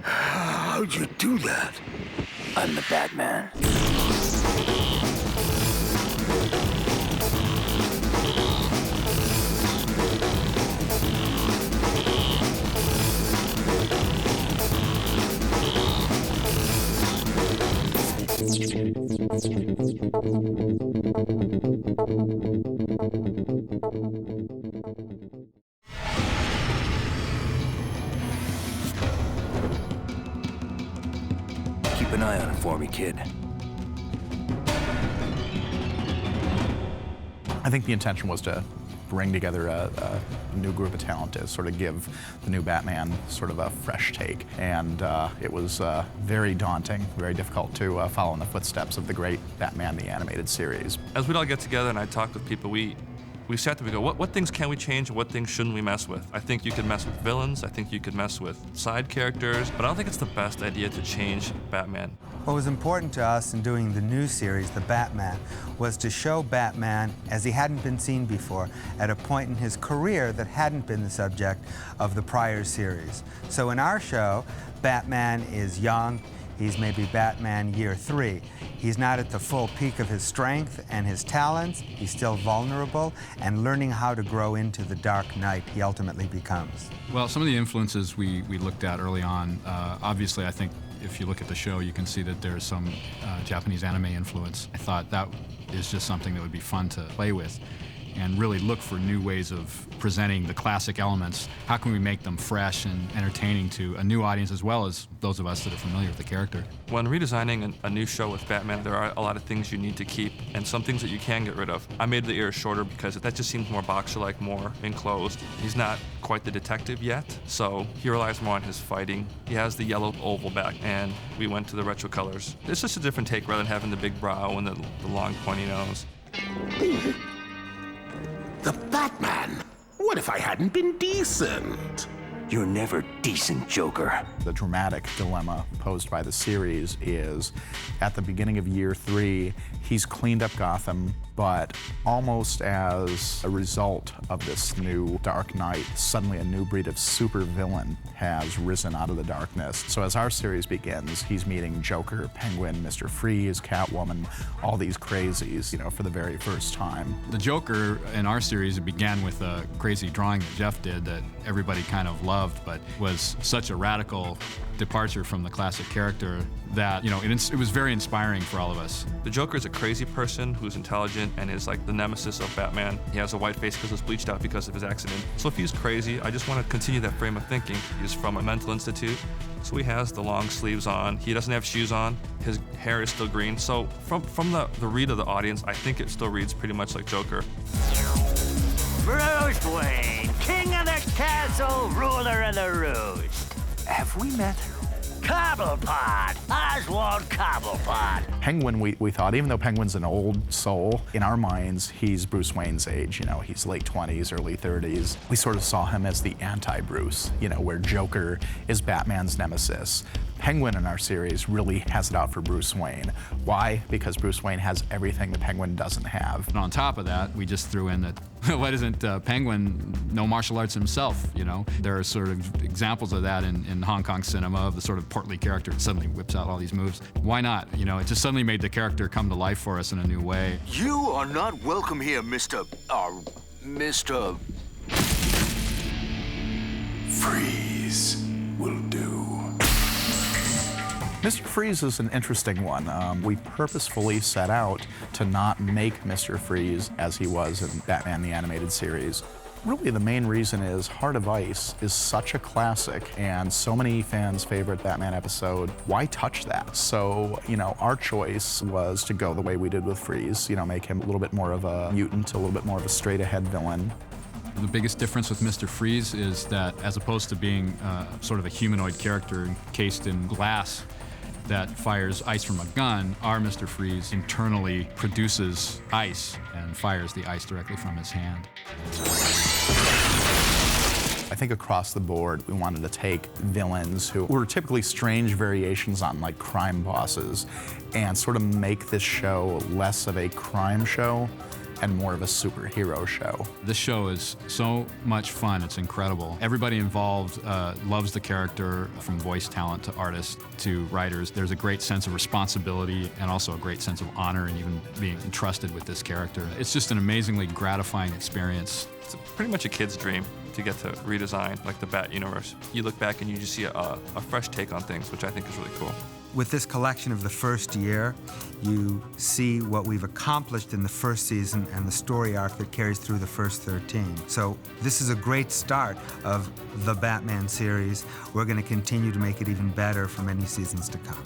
How'd you do that? I'm the Batman. Keep an eye on it for me, kid. I think the intention was to bring together a new group of talent to sort of give the new Batman sort of a fresh take. And it was very daunting, very difficult to follow in the footsteps of the great Batman the Animated Series. As we'd all get together and I talked with people, we sat there, we go, what things can we change and what things shouldn't we mess with? I think you could mess with villains, I think you could mess with side characters, but I don't think it's the best idea to change Batman. What was important to us in doing the new series, The Batman, was to show Batman as he hadn't been seen before at a point in his career that hadn't been the subject of the prior series. So in our show, Batman is young. He's maybe Batman year 3. He's not at the full peak of his strength and his talents. He's still vulnerable and learning how to grow into the Dark Knight he ultimately becomes. Well, some of the influences we looked at early on, obviously I think if you look at the show, you can see that there's some Japanese anime influence. I thought that is just something that would be fun to play with and really look for new ways of presenting the classic elements. How can we make them fresh and entertaining to a new audience as well as those of us that are familiar with the character? When redesigning a new show with Batman, there are a lot of things you need to keep and some things that you can get rid of. I made the ears shorter because that just seems more boxer-like, more enclosed. He's not quite the detective yet, so he relies more on his fighting. He has the yellow oval back, and we went to the retro colors. It's just a different take rather than having the big brow and the long pointy nose. The Batman? What if I hadn't been decent? You're never decent, Joker. The dramatic dilemma posed by the series is, at the beginning of year 3, he's cleaned up Gotham, but almost as a result of this new Dark Knight, suddenly a new breed of supervillain has risen out of the darkness. So as our series begins, he's meeting Joker, Penguin, Mr. Freeze, Catwoman, all these crazies, you know, for the very first time. The Joker in our series began with a crazy drawing that Jeff did that everybody kind of loved, but was such a radical departure from the classic character that, you know, it was very inspiring for all of us. The Joker is a crazy person who's intelligent and is like the nemesis of Batman. He has a white face because it's bleached out because of his accident. So if he's crazy, I just want to continue that frame of thinking. He's from a mental institute, so he has the long sleeves on. He doesn't have shoes on. His hair is still green. So from the read of the audience, I think it still reads pretty much like Joker. Bruce Wayne, king of the castle, ruler of the roost. Have we met? Cobblepot, Oswald Cobblepot. Penguin, we thought, even though Penguin's an old soul, in our minds, he's Bruce Wayne's age. You know, he's late 20s, early 30s. We sort of saw him as the anti-Bruce, you know, where Joker is Batman's nemesis. Penguin in our series really has it out for Bruce Wayne. Why? Because Bruce Wayne has everything the Penguin doesn't have. And on top of that, we just threw in that, why doesn't Penguin know martial arts himself, you know? There are sort of examples of that in Hong Kong cinema, of the sort of portly character that suddenly whips out all these moves. Why not? You know, it just suddenly made the character come to life for us in a new way. You are not welcome here, Mr. Freeze will do. Mr. Freeze is an interesting one. We purposefully set out to not make Mr. Freeze as he was in Batman the Animated Series. Really, the main reason is Heart of Ice is such a classic and so many fans' favorite Batman episode. Why touch that? So, you know, our choice was to go the way we did with Freeze, you know, make him a little bit more of a mutant, a little bit more of a straight-ahead villain. The biggest difference with Mr. Freeze is that as opposed to being sort of a humanoid character encased in glass that fires ice from a gun, our Mr. Freeze internally produces ice and fires the ice directly from his hand. I think across the board, we wanted to take villains who were typically strange variations on like crime bosses and sort of make this show less of a crime show and more of a superhero show. This show is so much fun. It's incredible. Everybody involved loves the character, from voice talent to artists to writers. There's a great sense of responsibility and also a great sense of honor in even being entrusted with this character. It's just an amazingly gratifying experience. It's pretty much a kid's dream to get to redesign like the Bat universe. You look back and you just see a fresh take on things, which I think is really cool. With this collection of the first year, you see what we've accomplished in the first season and the story arc that carries through the first 13. So this is a great start of the Batman series. We're going to continue to make it even better for many seasons to come.